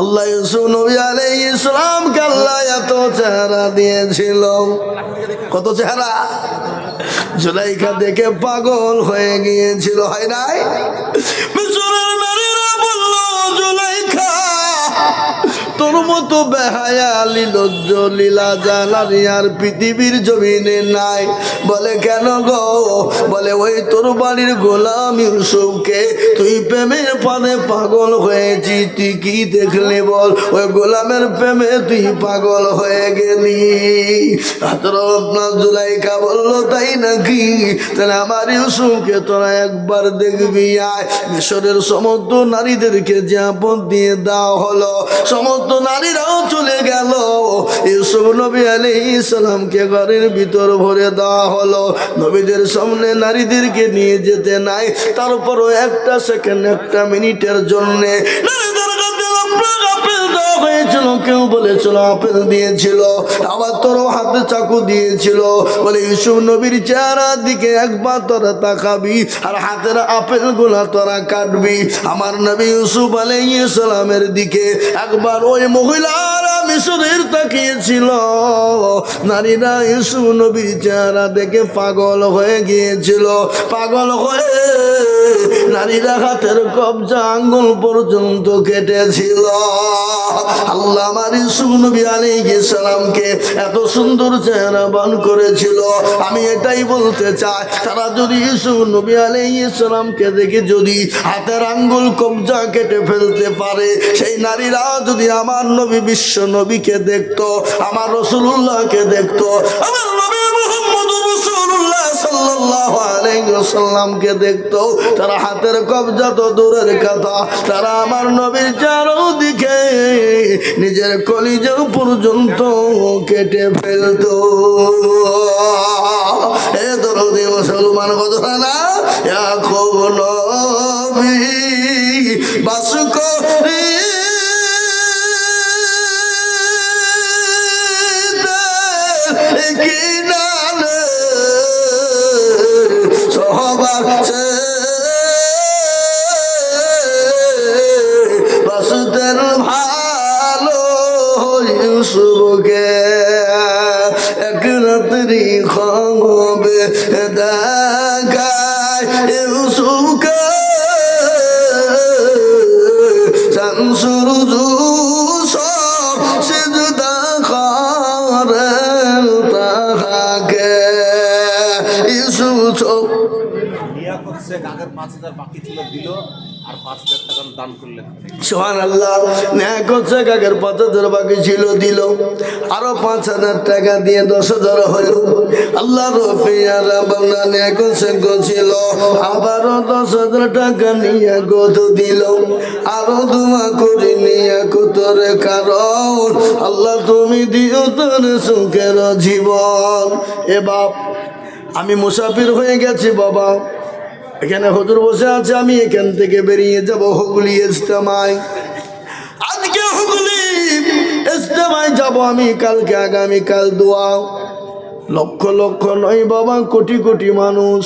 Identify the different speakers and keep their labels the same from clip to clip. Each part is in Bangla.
Speaker 1: আল্লাহ ইউসুফ নবী আলাইহিস সালামকে আল্লাহ এত চেহারা দিয়েছিল, কত চেহারা। জুলাইখা দেখে পাগল হয়ে গিয়েছিল, হয় নাই? মিশরের নারীরা বলল, জুলাইখা তোর মতো বেহায়া লিলজ্জ লীলা জানারি আর পৃথিবীর জমিনে নাই। বলে কেন গো? বলে ওই তোর বাড়ির গোলাম ইউসুফকে তুই প্রেমের পানে পাগল হয়েছি, তুই কি দেখলি বল? ওই গোলামের প্রেমে তুই পাগল হয়ে গেলি। আপনার জুলাইখা বললো তাই নাকি? তাহলে আমার ইউসুফকে তোরা একবার দেখবি আয়। মিশরের সমস্ত নারীদেরকে যে আপদ দিয়ে দেওয়া হলো, সমস্ত নারীরাও চলে গেল। ইউসুফ নবী আলাইহিস সালামকে ঘরের ভিতর ভরে দেওয়া হলো। নবীদের সামনে নারীদেরকে নিয়ে যেতে নাই, তারপরও একটা সেকেন্ড, একটা মিনিটের জন্যে হয়েছিল। কেউ বলেছিল আপেল দিয়েছিল, আবার তোরও হাতে চাকু দিয়েছিল। বলে ইউসুফ নবীর চেহারার দিকে একবার তোরা তাকাবি আর হাতের আপেল গুলা তোরা কাটবি। আমার নবী ইউসুফ আলাইহিস সালামের দিকে একবার ওই মহিলারা মিশরের তাকিয়েছিল। নারীরা ইউসুফ নবীর চেহারা দেখে পাগল হয়ে গিয়েছিল। পাগল হয়ে নারীরা হাতের কবজা আঙ্গুল পর্যন্ত কেটেছিল। আল্লাহ আমার ইউসুফ নবী আলাইহিস সালামকে এত সুন্দর চেহারা বান করেছিল। আমি এটাই বলতে চাই, তারা যদি ইউসুফ নবী আলাইহিস সালামকে দেখে যদি হাতের আঙ্গুল কবজা কেটে ফেলতে পারে, সেই নারীরা যদি আমার নবী বিশ্ব নবীকে দেখতো, আমার রাসূলুল্লাহকে দেখতো, আমার নবী মুহাম্মদুর রাসূলুল্লাহ সাল্লাল্লাহু আলাইহি ওয়াসাল্লামকে দেখতো, তারা হাতের কবজা তো দূরের কথা, তারা আমার নবীর চারদিকে নিজের কলিজা পর্যন্ত কেটে ফেলতো। এ দরদি মুসলমান কথা না, ইয়াকুব নবী বাস করে কিনারে সবার বাসুদের ভালো ইউসুফকে এক রাত্রি খবে দেখায় ইউসুফকে শামসুর সব সিজদা করেন তাহাকে। ইউসুফ সুবহানাল্লাহ, ন্যায় করছে কাকের ৫,০০০ বাকি ছিল দিল, আরো ৫,০০০ টাকা দিয়ে ১০,০০০ হলো। আল্লাহ রফিয়ারা বান্দা ন্যায় করছে গছিল, আবারও ১০,০০০ টাকা নিয়ে গত দিল, আরো দোয়া করে নিয়ে কুতরে কারণ আল্লাহ তুমি দিও তোর সুখের জীবন। এ বাপ, আমি মুসাফির হয়ে গেছি বাবা, এখানে হুজুর বসে আছে, আমি এখান থেকে বেরিয়ে যাব হুগলি ইজতেমায়। আজকে হুগলি ইজতেমায় যাব আমি, কালকে আগামীকাল দোয়া। লক্ষ লক্ষ নয় বাবা, কোটি কোটি মানুষ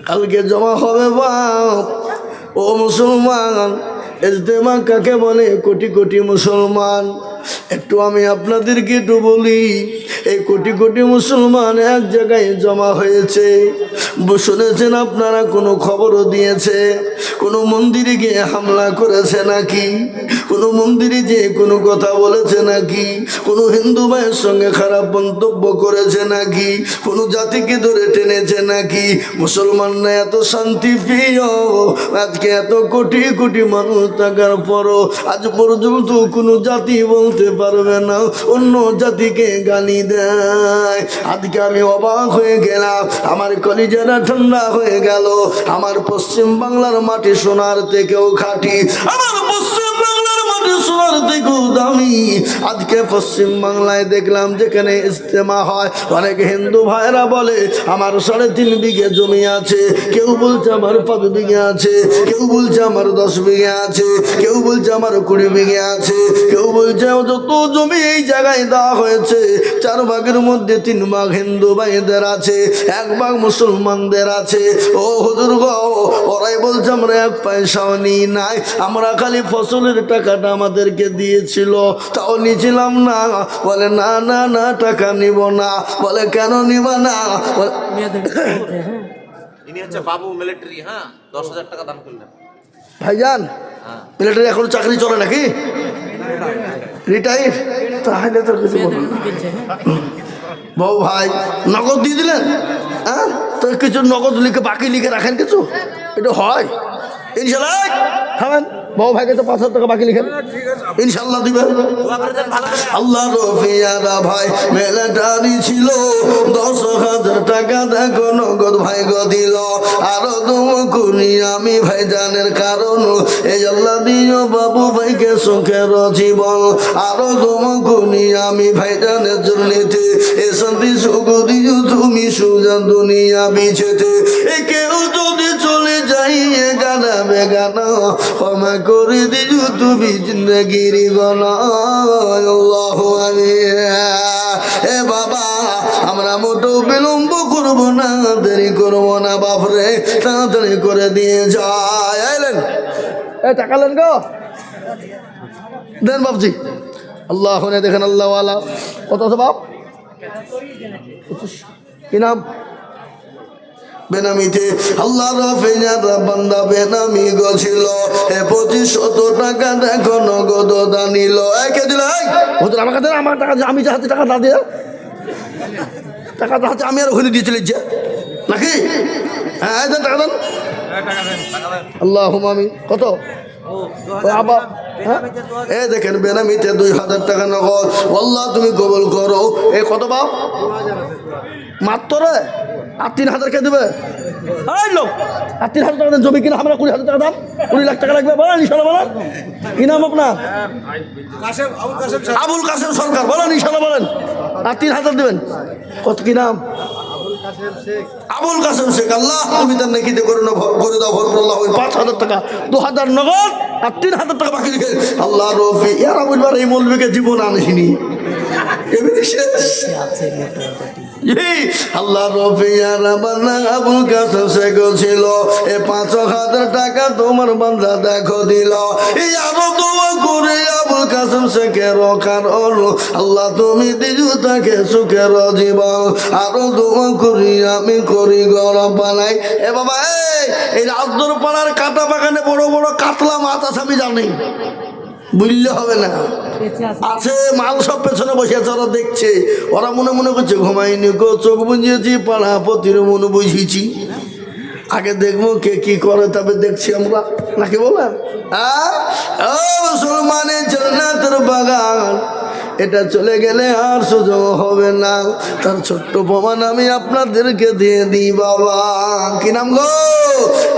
Speaker 1: কালকে জমা হবে বাপ। ও মুসলমান, ইজতেমা কাকে বলে? কোটি কোটি মুসলমান। একটু আমি আপনাদেরকে একটু বলি, এই কোটি কোটি মুসলমান এক জায়গায় জমা হয়েছে। শুনেছেন আপনারা? কোনো খবরও দিয়েছে? কোনো মন্দিরে গিয়ে হামলা করেছে নাকি? কোনো মন্দিরে যে কোনো কথা বলেছে নাকি? কোনো হিন্দু ভাইয়ের সঙ্গে খারাপ মন্তব্য করেছে নাকি? কোনো জাতিকে ধরে টেনেছে নাকি? মুসলমানরা এত শান্তি প্রিয়, আজকে এত কোটি কোটি মানুষ থাকার পরও আজ পর্যন্ত কোনো জাতি বলতে পারবে না অন্য জাতিকে গালি দেয়। আজকে আমি অবাক হয়ে গেলাম, আমার কলিজাটা ঠান্ডা হয়ে গেল। আমার পশ্চিম বাংলার মাটি সোনার থেকেও খাঁটি, আমার পশ্চিম বাংলার মাটি সোনার সোনার থেকেও দামি। আজকে পশ্চিম বাংলায় দেখলাম যেখানে ইজতেমা হয়, অনেক হিন্দু ভাইরা বলে আমার 3.5 বিঘে জমি আছে, কেউ বলছে আমার 5 বিঘে আছে, কেউ বলছে আমার 10 বিঘে আছে, কেউ বলছে আমার 20 বিঘে আছে, কেউ বলছে যত জমি এই জায়গায় দেওয়া হয়েছে 4 ভাগের মধ্যে 3 ভাগ হিন্দু ভাইদের আছে, 1 ভাগ মুসলমানদের আছে। ও হুজুর গো, ওরাই বলছে আমরা 1 পয়সাও নিই নাই, আমরা খালি ফসলের টাকাটা আমাদেরকে দিয়েছিল, তাও নিয়েছিলাম না। বলে না না না, টাকা নিব না। বলে কেন নিব না?
Speaker 2: ইনি হচ্ছে বাবু মিলিটারি, হ্যাঁ 10,000 টাকা দান করলেন।
Speaker 1: ভাইজান মিলিটারি এখন চাকরি চলে নাকি? রিটায়ার? তাহলে তো কিছু বলুন বউ ভাই, নগদ দিয়ে দিলেন? হ্যাঁ, তো কিছু নগদ লিখে বাকি লিখে রাখেন কিছু, এটা হয় ইনশাল্লাহ? খাবেন বউ ভাইকে তো 5,000 টাকা বাকি লিখেন, ইনশাল্লাহ দিবেন। আল্লাহ রফিয়ারা ভাই মিলিটারি ছিল, 10,000 টাকা দেখো নগদ ভাই গো দিল। আরো দুমকুনি আমি ভাইজানের কারণ, এই আল্লাহ দিও বাবু ভাইকে সুখের জীবন। আরো দুমকুনি আমি ভাইজানের জন্যতে এ শান্তি সুখ দিও তুমি সুজা দুনিয়া বিছেতে। এ কেউ যদি চলে যাই গানা বেগানা, ক্ষমা করে দিও তুমি জিন্দগির গনা। আল্লাহু আকবার। এ বাবা, আমরা মোটেও বিলম্ব করব না, দেরি করব না বাপরে, তাড়াতাড়ি করে দিয়ে যায়। আইলেন এই টাকা লেন গো, দেন বাপজি। আল্লাহ দেখেন আল্লাহ ওয়ালা কত আছে বাপ? কি নাম? বেনামিতে আল্লাহ রফিয়ারা বান্দা বেনামি গছিল, 2,500 টাকা দেখো নগদ দানিল। কে দিল? হুজুর আমার কাছে, আমার টাকা আমি হাতে টাকা না দিয়ে, টাকা তো হাতে আমি আর ওখানে দিয়ে চলে যে নাকি? হ্যাঁ দেন টাকা দেন। আল্লাহ আমি কত আবার দেখেন বেনামিতে 2,000 টাকা নগদ। আল্লাহ তুমি কবুল করো। এ কত বাপ? মাত্র আর 3,000 কে দেবে? লোক আর 3,000 টাকা দেন, জমি কিনা আমরা 20,000 টাকা দাম, 20 লাখ টাকা লাগবে বলেন ইনশাল্লাহ বলেন। কি নাম আপনার? আবুল কাসেম সরকার, বলেন ইনশাল্লাহ বলেন। আর 3,000 দেবেন। কত কি নাম? আবুল কাসেম শেখ। আল্লাহ তুমি তার নেকিতে করে দাও ভরপুর। আল্লাহ 5,000 টাকা, 2,000 নগদ আর 3,000 টাকা বাকি রেখে। আল্লাহ রফি ইয়ার বলবার এই মৌলবীকে জীবন আনিসিনি, আল্লাহ রফিয়ারা বান্দা আবুল কাসেম শেখ ছিল, 5,000 টাকা তোমার বান্দা দেখো দিল। এই আরো দোয়া করে আবুল কাসেম শেখের কারণ, আল্লাহ তুমি দিজু তাকে সুখের জীবন। আরো দোয়া করি আমি করি গরম বানাই। এ বাবা, এই রাজদর পাড়ার কাটা বাগানে বড় বড় কাতলা মাছ আছে, আমি জানি, বুঝলে হবে না, আছে মাল সব পেছনে বসে আছে, ওরা দেখছে, ওরা মনে মনে করছে ঘুমাইনি গো, চোখ বুঝিয়েছি, পাড়া পতির মনে বুঝিয়েছি, আগে দেখবো কে কি করে, তবে দেখছি আমরা নাকি বলেন। মুসলমানের জান্নাতের বাগান, এটা চলে গেলে আর সুযোগ হবে না। তার ছোট্ট প্রমাণ আমি আপনাদেরকে দিয়ে দিই বাবা। কি নাম গো?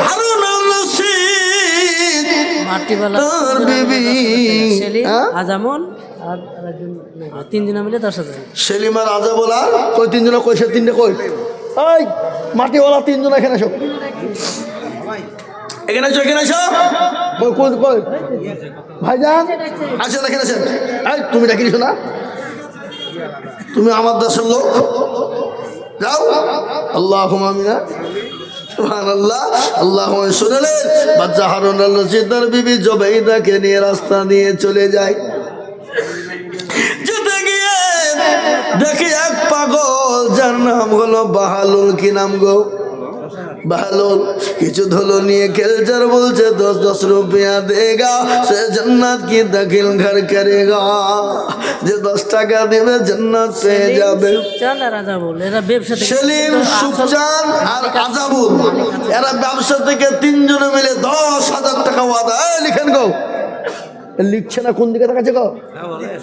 Speaker 1: হারুন রশিদ, তার বিবি
Speaker 3: আজামন আর 3 জন মিলে 10,000।
Speaker 1: সেলিমার আজাবলা কই 3 জন, কই সে 3টে কই? এই মাটিওয়ালা 3 জন এখানে এসো, এখানে এসো, এখানে এসো। কই কই কই ভাইজান আসেন, এখানে আসেন। এই তুমি ডাকিস না, তুমি আমার দেশের লোক, যাও। আল্লাহুম্মা আমিনা সুবহানাল্লাহ। আল্লাহুম্মা শুনলেন বাচ্চা হারুন রশিদ তার বিবি জুবাইদাকে নিয়ে রাস্তা দিয়ে চলে যায়। যেতে গিয়ে দেখি এক পাগল, যার নাম হলো বাহালুল। কি নাম গো? বাহালুল। কিছু ধুলো নিয়ে খেলচার বলছে 10-10 রুপিয়া দেগা সে জান্নাত কি দাখিল ঘর করেগা। যে 10 টাকা দেবে জান্নাত পেয়ে যাবে। সেলিম, সুখচাঁদ আর আজাবুল, এরা ব্যবসা থেকে 3 জনে মিলে 10,000 টাকা ওয়াদা। লিখেন গো, লিখছে না, কোন দিকে দেখাচ্ছে গো?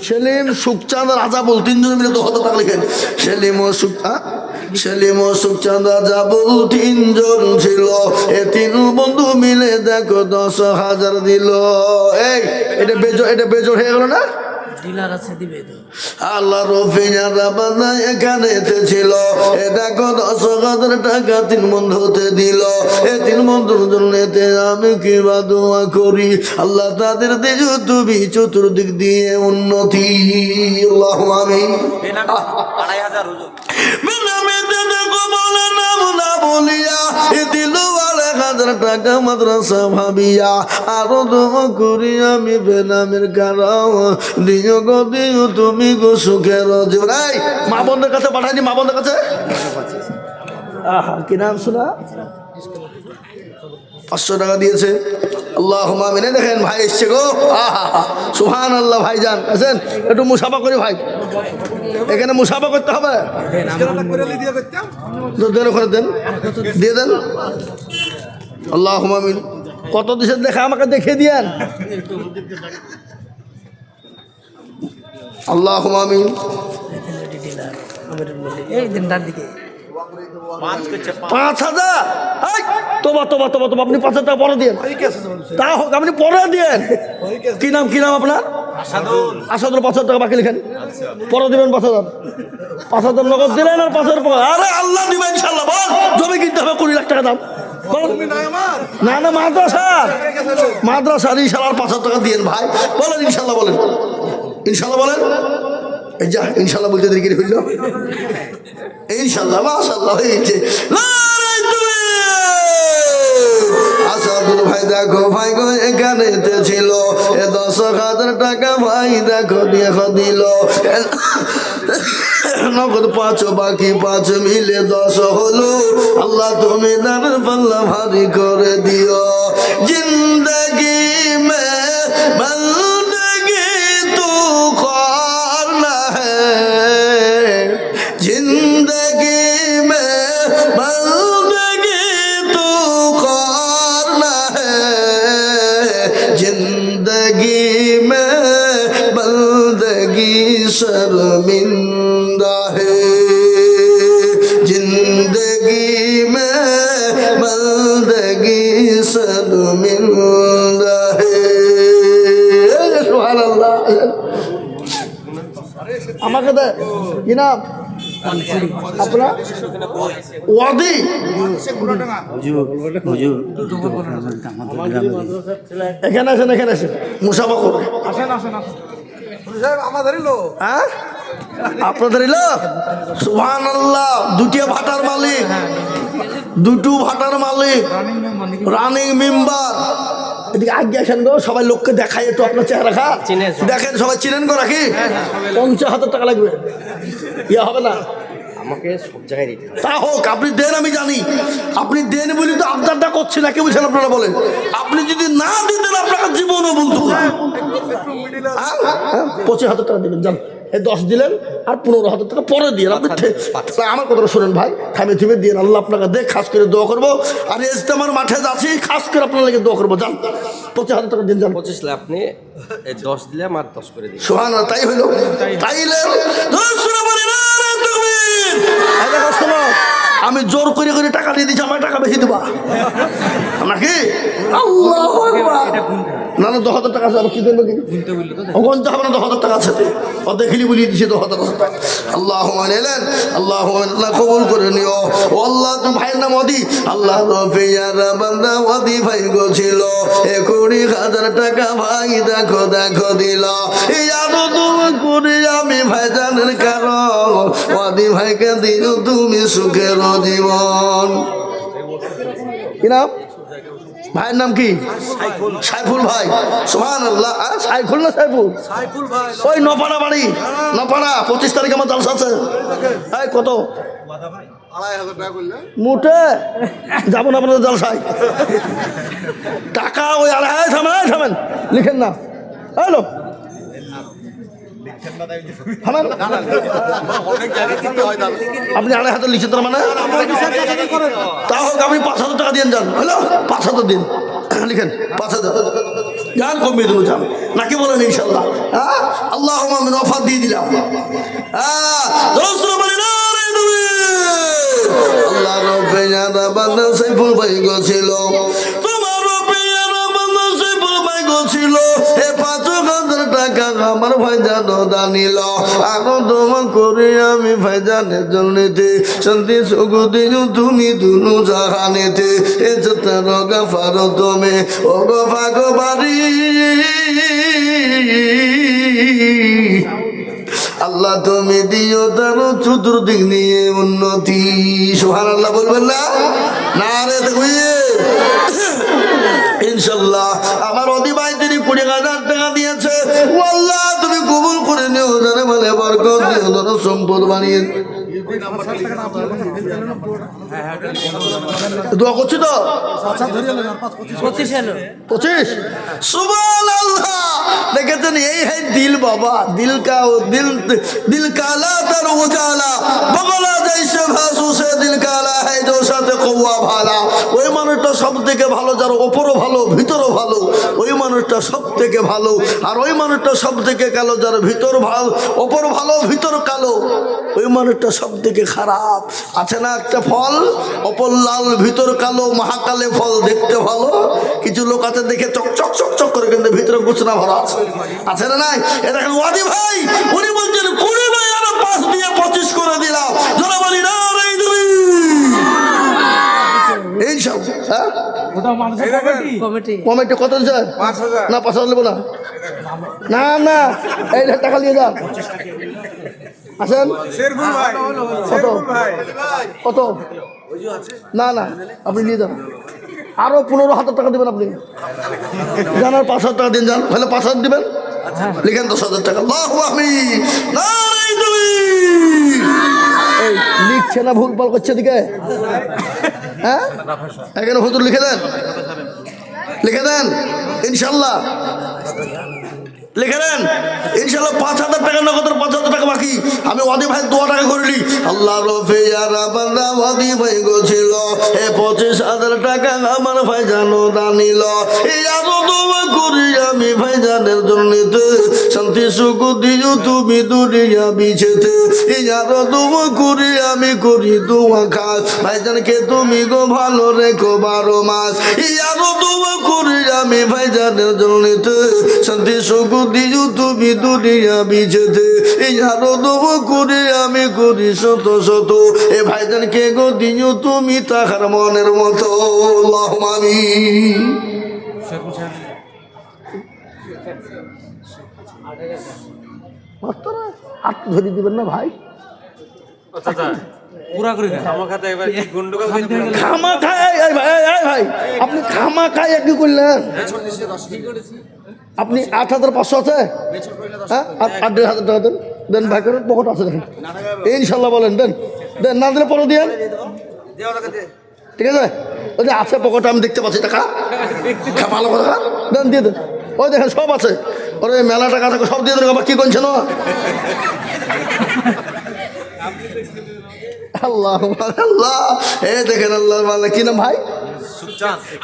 Speaker 1: সেলিম, সুখচাঁদ আর আজাবুল 3 জনে মিলে 10,000 টাকা লিখেন। সেলিম ও সুখচাঁদ আজাবুল 3 জন ছিল, 3 বন্ধু মিলে দেখো 10,000 দিল। এই এটা বেজোর হয়ে গেল না?
Speaker 3: ডিলার আছে দিবে তো।
Speaker 1: আল্লাহ রফিয়ারা বান্দা এখানে ছিল, এ দেখো 10,000 টাকা 3 বন্ধুতে দিল। এই 3 বন্ধুর জন্য আমি কি বা দোয়া করি, আল্লাহ তাদের দেহ তুমি চতুর্দিক দিয়ে উন্নতি। আল্লাহ আমিন।
Speaker 2: 2,500 হুজুর।
Speaker 1: টাকা মাদ্রাসা ভাবিয়া আরো দোয়া করি আমি বেনামের কারণ দিও গো দিও তুমি গো সুখের জীবন। এই মা বোনদের কাছে পাঠাইনি, মা বোনদের কাছে কি নাম শোনা 500 টাকা দিয়েছে। আল্লাহ মেনে দেখেন ভাই এসছে গো। সুবহানাল্লাহ ভাইজান আছেন, একটু মুসাফা করি ভাই, এখানে মুসাফা করতে হবে। দেন ওখানে দেন, দিয়ে দেন। আল্লাহ আমিন। কত দিছেন দেখা আমাকে দেখিয়ে দিয়েন। আল্লাহ আমিন।
Speaker 3: এই দিন রাত দিকে
Speaker 1: 5,000 তোবা তোবা তোবা তোবা, আপনি 5,000 টাকা পরে দিয়েন। তা হোক আপনি পরে দিয়েন। কি নাম আপনার? আসাদুল। 5,000 টাকা বাকি লিখেন, পরে দিবেন 5,000। 5,000 নগদ দিলেন আর 5,000 পরে। আরে আল্লাহ দিবেন ইনশাল্লাহ। বল জমি কিনতে হবে 20 লাখ টাকা দাম। না না মাদ্রাসার ইনশাল্লাহ 5,000 টাকা দিয়েন ভাই। বলেন ইনশাল্লাহ, বলেন ইনশাল্লাহ, বলেন। এই যা ইনশাল্লাহ বলতে দেরি করে হইল। ইনশাল্লাহ মাশাআল্লাহ হয়েছে। আসাদুল ভাই দেখো ভাই গো এখানে ছিল, এ 10,000 টাকা ভাই দেখো দিয়ে দিল। নগদ 5 বাকি 5 মিলে 10 হলো। আল্লাহ তুমি দানের পাল্লা ভারী করে দিও। জিন্দগি মে বন্দগি তু করনা হ্যায়, জিন্দগি মে বন্দগি তু করনা হ্যায়, জিন্দগি মে বন্দগি शर्मिंदा है, जिंदगी में बंदगी शर्मिंदा है। सुभानाल्लाह। আমাকে দে কি নাম আপনার? ওয়াদি এখানে আসেন, এখানে আসেন, মুসাফা করবে। হ্যাঁ আপনাদের সুবহানাল্লাহ। 2টি ভাটার মালিক, 2টো ভাটার মালিক, রানিং মেম্বার। এদিকে আগে আসেন গো, সবাই লোককে দেখাই একটু আপনার চেহারা খা দেখেন, সবাই চিনেন গো নাকি? 50,000 টাকা লাগবে, ইয়া হবে না?
Speaker 2: আমাকে সব জায়গায় দিতে হবে।
Speaker 1: তা হোক, আপনি দেন, আমি জানি আপনি দেন বলি তো আবদারটা করছি না। কে বুঝছেন আপনারা বলেন? আপনি যদি না দিতেন আপনাকে জীবনও বলতো না। 25,000 টাকা দিবেন, যান। এই 10 দিলেন আর 15,000 টাকা পরে দিয়ে আপনি আমার কথাটা শোনেন ভাই, থামে থিমে দিয়ে আল্লাহ আপনাকে দেখ, খাস করে দোয়া করবো। আর ইজতেমার মাঠে যাচ্ছি, খাস করে আপনার লাগে দোয়া করবো। যান 25,000 টাকা দিন, যান।
Speaker 2: 25 আপনি 10 দিলে আমার 10 করে দিন।
Speaker 1: সুবহানাল্লাহ। তাই হইল, তাইলে আমি জোর করে করে টাকা দিয়ে দিচ্ছি, আমার টাকা বেশি দেবা নাকি? আল্লাহু আকবার। না না 10,000 টাকা আছে, কি দেবো? কি গুনতে হবে না? 10,000 টাকা আছে, ও দেখিলি বলিয়ে দিচ্ছি 10,000 টাকা। আল্লাহ এলেন, আল্লাহ কবুল করে নিও। ও আল্লাহ, তুমি ভাইয়ের নাম ওয়াদি। আল্লাহ রফিয়ারা বান্দা ওয়াদি ভাই গো ছিল, 20,000 টাকা ভাই দেখো দেখো দিল। এই আরো তুমি করি আমি ভাইজানের কারণ, ওয়াদি ভাইকে দিল তুমি সুখের জীবন। কি নাম ভাইয়ের? নাম কি? সাইফুল ভাই। সুবহানাল্লাহ। সাইফুল না সাইফুল? ওই নপাড়া বাড়ি, নপাড়া। 25 তারিখে আমার জলসা আছে। এই কত? 2,500 টাকা মোটে যাবো না আপনাদের জলসায়। টাকা ওই 2,500। থামেন লিখেন না। হ্যালো আপনি 2,500 লিখছেন তার মানে? তা হোক, আপনি 5,000 টাকা দিয়ে যান। হ্যালো 5,000 দিন, লিখেন 5,000 যান, কমিয়ে দেবো, যান নাকি বলেন? ইনশাল্লাহ। হ্যাঁ আল্লাহ আমিন। অফার দিয়ে দিলাম। আল্লাহ রব্বিনা বান্দা সাইফুল ভাই গো ছিল, তোমার রব্বিনা বান্দা সাইফুল ভাই গো ছিল। এ 5 আমার ভাইজান দানিল আরো দোয়া করি আমি ভাইজানের জন্যতে শান্তি সুখ দিও তুমি দুনু জাহানেতে এ যতর গাফার তুমি ও গো ভাগবাড়ি আল্লাহ তুমি দিও তার চতুর্দিক নিয়ে উন্নতি সুবহানাল্লাহ বলবেন না না রে দেখুন ইনশাল্লাহ আমার অধিবাই তিনি 20,000 টাকা দিয়েছে ও আল্লাহ তুমি কবুল করে নিও জানে মানে বরকত দিও ধন সম্পদ বানিয়ে দোয়া করছি তো
Speaker 3: 25 এলো
Speaker 1: 25 সুবহানাল্লাহ দেখেছেন এই है दिल बाबा दिल काला तर उजाला बगला जैसे भासू से दिल काला है जो साथे कौवा भाला ওই মানুষটা সবথেকে ভালো যার উপরও ভালো ভিতরও ভালো ওই মানুষটা সবথেকে ভালো আর ওই মানুষটা সবথেকে কালো যার ভিতর ভালো উপর ভালো ভিতর কালো ওই মানুষটা সবথেকে খারাপ আছে না একটা ফল উপর লাল ভিতর কালো মহাকালে ফল দেখতে ভালো কিছু লোক আছে দেখে চকচক চকচক করে কিন্তু ভিতরে গুছনা ভরা আছে আছে না নাই এটা দেখেন ওয়াদি ভাই উনি বলছেন 20 ভাই আর 5 দিয়ে 25 করে দিলাম যারা বলি না রে তুমি এই সব হ্যাঁ
Speaker 3: কমিটি
Speaker 1: কমিটি কত দিচ্ছেন 5,000 না 5,000 নেব না না না এই টাকা নিয়ে যান আসেন কত না না আপনি নিয়ে যান আরো 15,000 টাকা দেবেন আপনি জানার 5,000 টাকা দিন যান তাহলে 5,000 দিবেন লিখেন 10,000 টাকা আল্লাহু আমিন নারে তাকবীর এই লিখছে না ভুল ভাল করছে দিকে হ্যাঁ এখানে হুজুর লিখে দেন ইনশাআল্লাহ লিখে দেন ইনশাআল্লাহ 5,000 টাকা নগদের 5,000 টাকা বাকি আমি ওয়াদি ভাই 2 টাকা করিলি আল্লাহ রফিয়ারা বান্দা ওয়াদি ভাই গোছিল এ 25,000 টাকা আমার ভাই জানো দানিল এই আরো দোয়া করি আমি ভাই জানের জন্যতে শান্তি সুখ দিও তুমি দুনিয়া বিছেতে এই আরো দোয়া করি আমি করি দোয়া খাস ভাইজানকে তুমি গো ভালো রেখো 12 মাস এই আরো দোয়া করি আমি ভাই জানের জন্যতে শান্তি সুখ দিও তুমি দুনিয়া বিছেতে এই আরো দোয়া করি আমি করি শত শত এ ভাইজানকে গো দিও তুমি তাহার মনের মতো আল্লাহুম্মা আমিন ধরে দিবেন না ভাই আপনি খামা খায় কি করলেন আপনি 8,500 আছে হ্যাঁ 8,500 টাকা দেন দেন ভাই করেন পকেট আছে দেখেন ইনশাল্লাহ বলেন দেন দেন না দিলে পরে দিয়েন ঠিক আছে ওই যে আছে পকেটে আমি দেখতে পাচ্ছি টাকা ভালো কথা দেন দিয়ে দেন ওই দেখেন সব আছে ওরে মেলা টাকা থাকে সব দিয়ে দেন আবার কি করছে না আল্লাহ আল্লাহ এ দেখেন আল্লাহ মানে কি নাম ভাই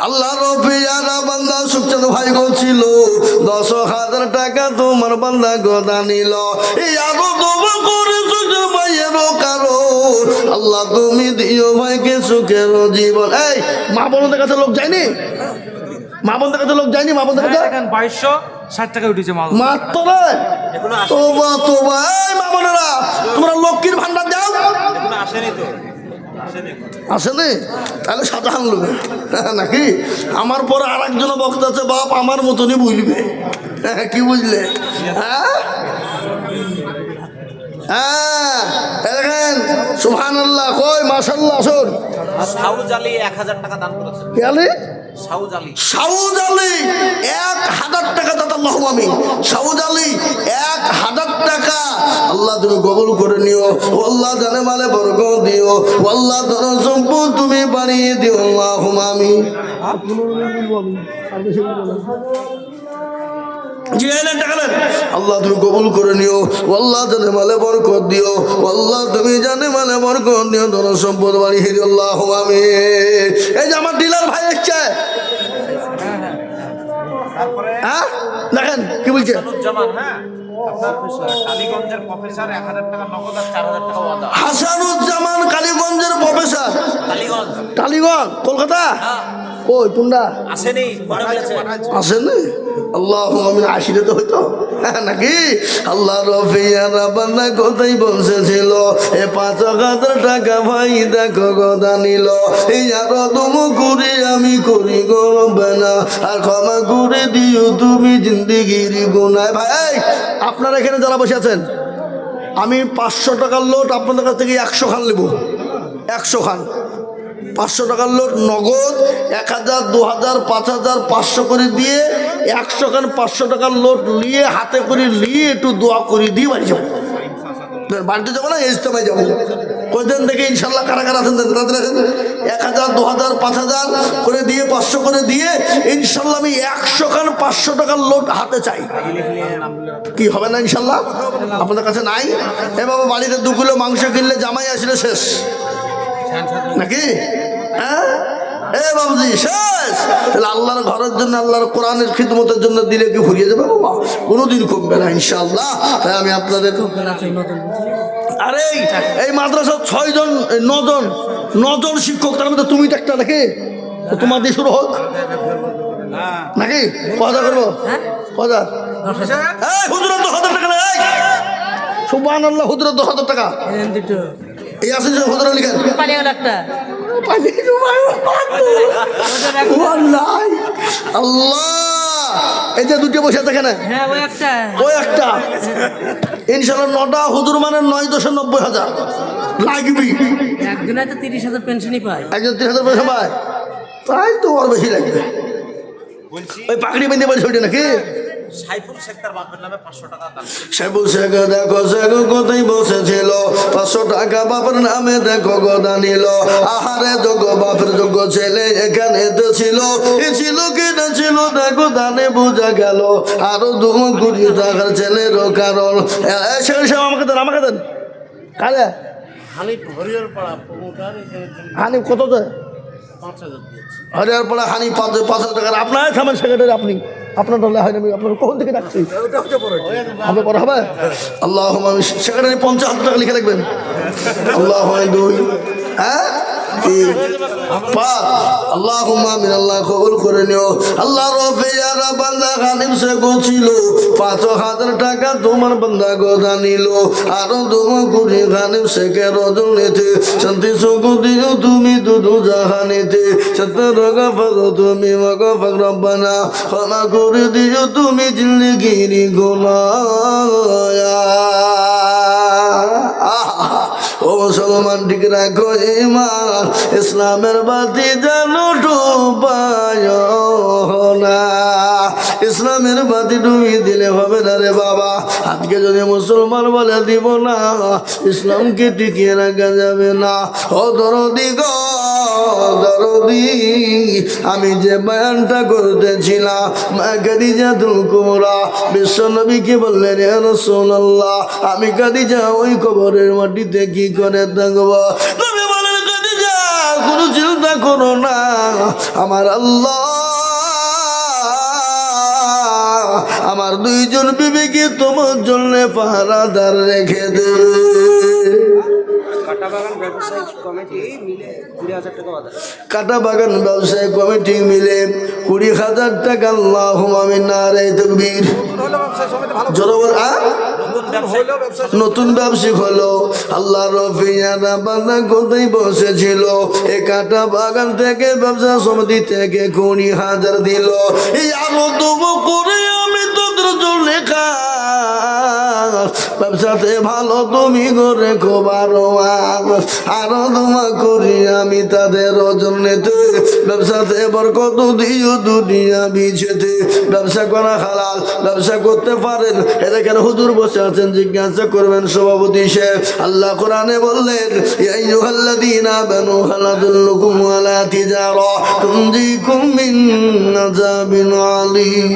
Speaker 1: আল্লাহ রফিয়ারা বান্দা সুখচাঁদ ভাই গো ছিল 10,000 টাকা তোমার বান্দা গদা নিল এই আরো দোয়া করে সুখচাঁদ ভাইয়েরও কারণ আল্লাহ তুমি দিও ভাইকে সুখের জীবন এই মা বোনদের কাছে লোক যায়নি মা বোনদের কাছে লোক যায়নি মা বোনদের কাছে
Speaker 4: 2260 টাকা উঠেছে মাল
Speaker 1: মাত্র তোবা তোবা এই মা বোনেরা তোমরা লক্ষ্মীর ভান্ডার দাও আসেনি তাহলে সাধারণ লোক নাকি আমার পরে আর একজন বক্তা আছে বাপ আমার মতনই বুঝবে কি বুঝলে হ্যাঁ হ্যাঁ দেখেন সুবহানাল্লাহ কই মাশাআল্লাহ আসুন
Speaker 2: সাউজ আলী 1000 টাকা দান করেছেন
Speaker 1: কে আলী
Speaker 2: সাউজ আলী
Speaker 1: 1000 টাকা দাদা আল্লাহু আমিন সাউদ আলী 1000 টাকা আল্লাহ তুমি কবুল করে নিও ও আল্লাহ জানে মালে বরকত দিও ও আল্লাহ ধন সম্পদ তুমি বাড়িয়ে দিও আল্লাহু আমিন আর 15 বলবো আমি আর বেশি বলবো না আল্লাহ তুমি কবুল করে নিও আল্লাহ জানে মালে বরকত দিও আল্লাহ তুমি জানে মালে বরকত দিও ধন সম্পদ বাড়িয়ে দিও আল্লাহু আমিন এই যে আমার ডিলার ভাই এসেছে হ্যাঁ দেখেন কি বলছে
Speaker 2: কালীগঞ্জের প্রফেসর 1000 টাকা নগদ আর 4000 টাকা ওয়াদা
Speaker 1: হাসানুজ্জামান কালীগঞ্জের প্রফেসর
Speaker 2: কালীগঞ্জ
Speaker 1: টালিগঞ্জ কলকাতা ওই তোমরা
Speaker 2: আসেনি মনে হয়েছে
Speaker 1: আসেনি আল্লাহ আমিন, আশিরে তো হইতো নাকি? আল্লাহ রফিয়ারা বান্দা কোথায় বসেছিল, এ 5,000 টাকা ভাই দেখো গদা নিল। এই আরো তুমু করে আমি করি গরবে না, আর ক্ষমা করে দিও তুমি জিন্দিগির গুনায়। ভাই আপনারা এখানে যারা বসে আছেন, আমি 500 টাকার লোট আপনাদের কাছ থেকে 100 খান নেব। 100 খান 500 টাকার লোট নগদ 1,000, 2,000, 5,000, 500 করে দিয়ে 100 খান 500 টাকার লোট নিয়ে হাতে করে নিয়ে একটু দোয়া করে দিয়ে বাড়ি যাবো। বাড়িতে যাবো না, ইজতেমায় যাবো। কয়দিন থেকে ইনশাল্লাহ কারা কারা আছেন তাদের আছেন 1,000, 2,000, 5,000 করে দিয়ে 500 করে দিয়ে ইনশাল্লাহ আমি 100 খান 500 টাকার লোট হাতে চাই। কি হবে না ইনশাল্লাহ? আপনাদের কাছে নাই? এ বাবা বাড়িতে 2 কিলো মাংস কিনলে জামাই আসলে শেষ নাকি? হ্যাঁ এ বাবুজি শেষ। তাহলে আল্লাহর ঘরের জন্য, আল্লাহর কোরআনের খিদমতের জন্য দিলে কি ফুরিয়ে যাবে বাবা? কোনোদিন কমবে না ইনশাআল্লাহ। তাই আমি আপনাদের আরে এই মাদ্রাসা 6 জন 9 জন শিক্ষক, তার মধ্যে তুমি তো একটা নাকি? তোমার দিয়ে শুরু হোক নাকি? 1000 করবো? 1000? এই হুজুর 10,000 টাকা নেই। সুবহানাল্লাহ, হুজুর 10,000 টাকা এই আসেন হুজুর লিখেন। আল্লাহ এই যে 2টা বসে থাকে না, ওই একটা ইনশাল্লাহ 9টা হুজুর মানে 9,90,000 লাগবে।
Speaker 3: একজনে তো 30,000 পেনশনই পায়,
Speaker 1: একজন 30,000 পয়সা পায়, তাই তো আর বেশি লাগবে। ওই পাকড়ি বেঁধে বলছে ওইটা নাকি?
Speaker 2: সাইফুল শেখ তার বাপের নামে 500 টাকা দান।
Speaker 1: সাইফুল শেখ দেখো শেখ কোথায় বসেছিল, 500 টাকা বাপের নামে দেখো গদা নিল। আহারে যোগ্য বাপের যোগ্য ছেলে এখানে তো ছিল, এ ছিল কিনা ছিল দেখো দানে বোঝা গেল। আরো 2 কোটি টাকার ছেলেরও কারণ। আমাকে দেন, আমাকে দেন। কালে
Speaker 2: হানিফ হরিয়ার পাড়া প্রমোটার
Speaker 1: হানিফ কত দেয়?
Speaker 2: 5,000 দিয়েছে।
Speaker 1: হরিয়ার পাড়া হানিফ 5,000 টাকার। আপনার থামেন সেক্রেটারি, আপনি আপনার দলে হয় না, আপনার কখন থেকে ডাকছি হবে পরে হবে। আল্লাহ সেক্রেটারি 50,000 টাকা লিখে রাখবেন। আল্লাহ 2 হ্যাঁ আল্লাহুম্মা আমিন। আল্লাহ কবুল করে নিও। আল্লাহ রফিয়ারা বান্দা খানিম সে গোছিল 5,000 টাকা তোমার বান্দা গোদা নিল। আরো 2 কোটি খানিম শেখে রজনীতে শান্তি সুখ দিও তুমি দুদু জাহানিতে। সত্তর গফর তুমি মগফর রব্বানা, ক্ষমা করে দিও তুমি জিন্দেগির গুনাহ। ও মুসলমান ঠিক রাখো ঈমান, ইসলামের বাতি জানো ডুবায় না। ইসলামের বাতি ডুবি দিলে হবে না রে বাবা। আজকে যদি মুসলমান বলে দিব না, ইসলামকে টিকিয়ে রাখা যাবে না। ও দরদি গো দরদি, আমি যে বয়ানটা করতেছিলাম মা খাদিজাতুল কুবরা বিশ্ব নবীকে বললেন ইয়া রাসূলুল্লাহ, আমি খাদিজা ওই কবরের মাটিতে কি করে থাকবো? নবী বলেন খাদিজা কোনো চিন্তা করো না, আমার আল্লাহ আমার 2 জন বিবিকে তোমার জন্য পাহারাদার রেখে দেবে।
Speaker 5: কাটাবাগান ব্যবসায়িক কমিটি মিলে 20,000 টাকা বাধা।
Speaker 1: কাটাবাগান ব্যবসায়ী কমিটি মিলে 20,000 টাকা। আল্লাহুম্মা আমিন। নারে তাকবীর। জোরে নতুন ব্যবসায়িক হলো। আল্লাহ রফিয়ারা বান্দা কোথায় বসেছিল, এ কাটা বাগান থেকে ব্যবসা সমিতি থেকে 20,000 দিল। এই আরো দেবো করে আমি তোদের জন্য ব্যবসাতে ভালো তুমি করে খোবারো আরো দোয়া করি আমি তাদের জন্যতে। ব্যবসাতে বরকত দিও দুনিয়া বিছেতে। ব্যবসা করা হালাল, ব্যবসা করতে পারেন। এখানে হুজুর বসে আছেন, জিজ্ঞাসা করবেন সভাপতি সাহেব। আল্লাহ কোরআনে বললেন ইয়া আইয়ুহাল্লাযীনা আমানু হাল আদুল্লুকুম আলা তিজারা তুনজিকুম মিন আযাবিন আলীম।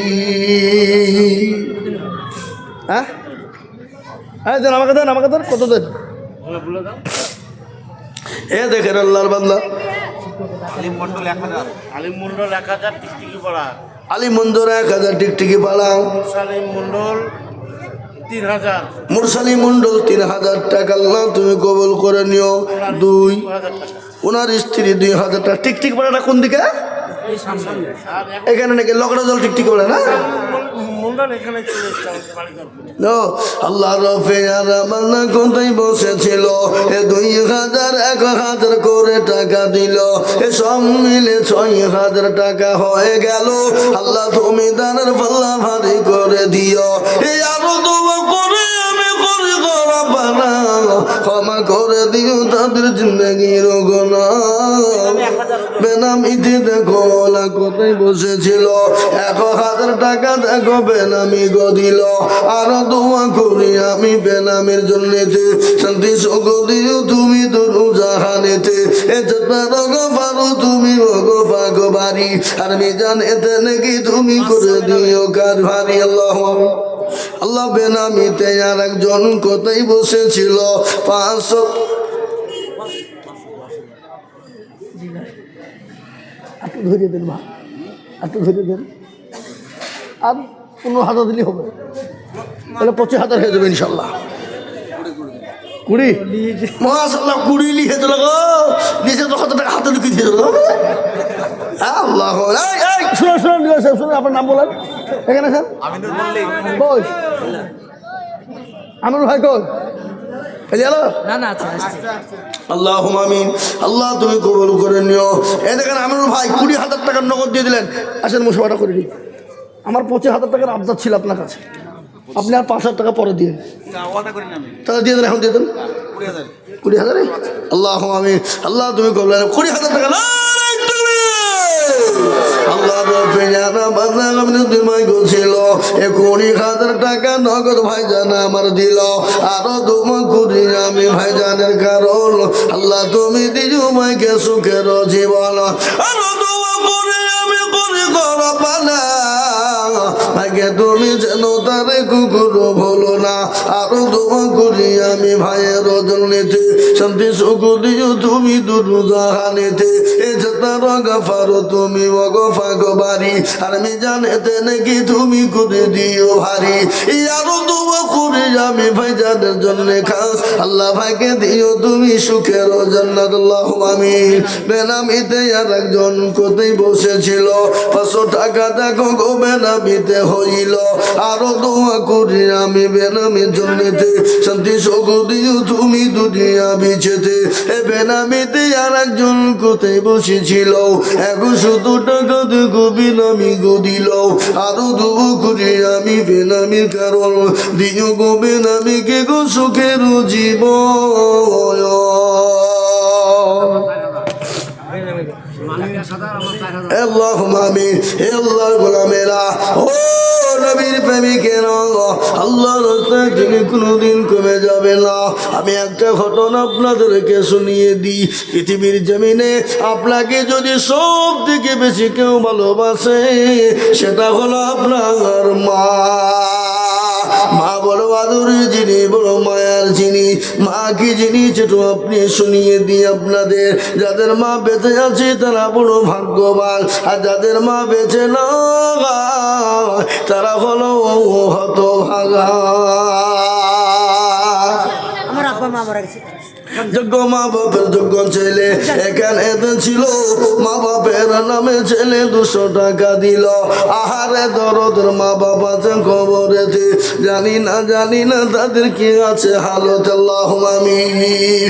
Speaker 1: হ্যাঁ দেন, আমাকে দেন, আমাকে দেন। কত দেন? এ দেখেন আল্লাহর বান্দা
Speaker 2: আলিম মন্ডল 1,000, আলিম মন্ডল 1,000 টিকটিকি পাড়া,
Speaker 1: আলী মন্দর 1000 টিকটিকি পাড়া,
Speaker 2: মুরসালিম মন্ডল 3,000,
Speaker 1: মুরসালি মন্ডল 3,000 টাকা। আল্লাহ তুমি কবুল করে নিও। 2 ওনার স্ত্রী 2,000 টাকা। টিকটিকি পাড়াটা কোন দিকে? এখানে নাকি লগড়া জল টিকটিকি পাড়া না?
Speaker 2: মন্ডল এখানে চলে এসছে আমাদের বাড়ি ঘর।
Speaker 1: আল্লাহ রফে আর মান্না কোথায় বসেছিল এ 2000 করে টাকা দিল এ সব মিলে 6000 টাকা হয়ে গেল আল্লাহ তুমি দানের পাল্লা ভারী করে দিও এই আরো দোয়া করে আমি করি গো রব্বানা ক্ষমা করে দিও তাদের জিন্দগির গুনাহ বেনামিতে দেখো ওলা কোথায় বসেছিল 1000 টাকা দেখো বেনামি গো দিল আরো দোয়া করি আমি বেনামের জন্যেতে শান্তি সুখ দিও তুমি দুরু জাহানেতে এ যতটা পারো তুমি ওগো ভাগবাড়ি আর মিজান এতে নাকি তুমি করে দিও কার ভারী আল্লাহ আল্লাহ বেনামিতে আর একজন কোথায় বসেছিল 500
Speaker 6: একটু ধরিয়ে দেন মা একটু ধরিয়ে দেন আর 15,000 দিলে হবে তাহলে 25,000 হয়ে যাবে ইনশাল্লাহ 20
Speaker 1: মাশাআল্লাহ 20 লিখে দিল গো নিচে তো কত টাকা হাতে ঢুকিয়ে দিল আল্লাহ এই
Speaker 6: শুনুন আপনার নাম বলেন এখানে স্যার কই আমিনুল ভাই কই
Speaker 3: না না আচ্ছা আসছে
Speaker 1: আল্লাহ আমিন আল্লাহ তুমি কবুল করে নিও এই দেখেন আমিনুল ভাই 20,000 টাকা নগদ দিয়ে দিলেন আসেন মুসবাটা করে দিই আমার 25,000 টাকার আবদার ছিল আপনার কাছে আপনি আর 5,000 টাকা পরে দিয়ে তাহলে দিয়ে দেন এখন দিয়ে দেন 20,000 আল্লাহ আমিন আল্লাহ তুমি কবুল 20,000 টাকা আল্লাহ ছিল 20,000 টাকা নগদ ভাইজান আমার দিল আরো দোয়া করি আমি ভাইজানের কারণ আল্লাহ তুমি দিও মাইকে সুখের জীবন আরো দোয়া করি আমি করি রব্বানা ভাইকে তুমি যেন তারে কুকুর ভুলো না আরো দোয়া করি আমি ভাইয়ের জন্যেতে শান্তি সুখ দিও তুমি দুরু জাহানেতে এ তার গাফারো তুমি ওগফা বাড়ি আর আমি জানেতে নাকি তুমি করে দিও ভারী আরো দোয়া করে আমি ভাইজানের জন্য খাস আল্লাহ ভাইকে দিও তুমি সুখের জান্নাত আল্লাহ আমিন বেনামিতে আর একজন কোথায় বসেছিল 500 টাকা দেখো গো বেনামিতে হইল আরো দোয়া করি আমি বেনামির জন্যতে শান্তি সুখ দিও তুমি দুনিয়া বিছেতে এ বেনামিতে আর একজন কোথায় বসেছিল 100 টাকা দেখো বেনামি গো দিল আরো দোয়া করি আমি বেনামির কারণ দিও গো বেনামিকে গো সুখের জীবন আল্লাহুম্মা আমিন হে আল্লাহর গোলামেরা ও নবীর প্রেমিকেরা আল্লাহর রাস্তায় তুমি কোনোদিন কমে যাবে না আমি একটা ঘটনা আপনাদেরকে শুনিয়ে দিই পৃথিবীর জমিনে আপনাকে যদি সব থেকে বেশি কেউ ভালোবাসে সেটা হলো আপনার মা মা বড় আদরের যিনি বড় মায়ার যিনি মা কি জিনিস একটু আপনি শুনিয়ে দিই আপনাদের যাদের মা বেঁচে আছে তারা বড় ভাগ্যবান আর যাদের মা বেঁচে না তারা হলো হতভাগা
Speaker 3: আমার আব্বা মা মারা গেছে
Speaker 1: যোগ্য মা বাপের যোগ্য ছেলে এখানে ছিল মা বাপের নামে ছেলে 200 টাকা দিল আহারে দরদের মা বাবা যে কবরেতে জানি না তাদের কি আছে হালত আল্লাহুম্মা আমিন।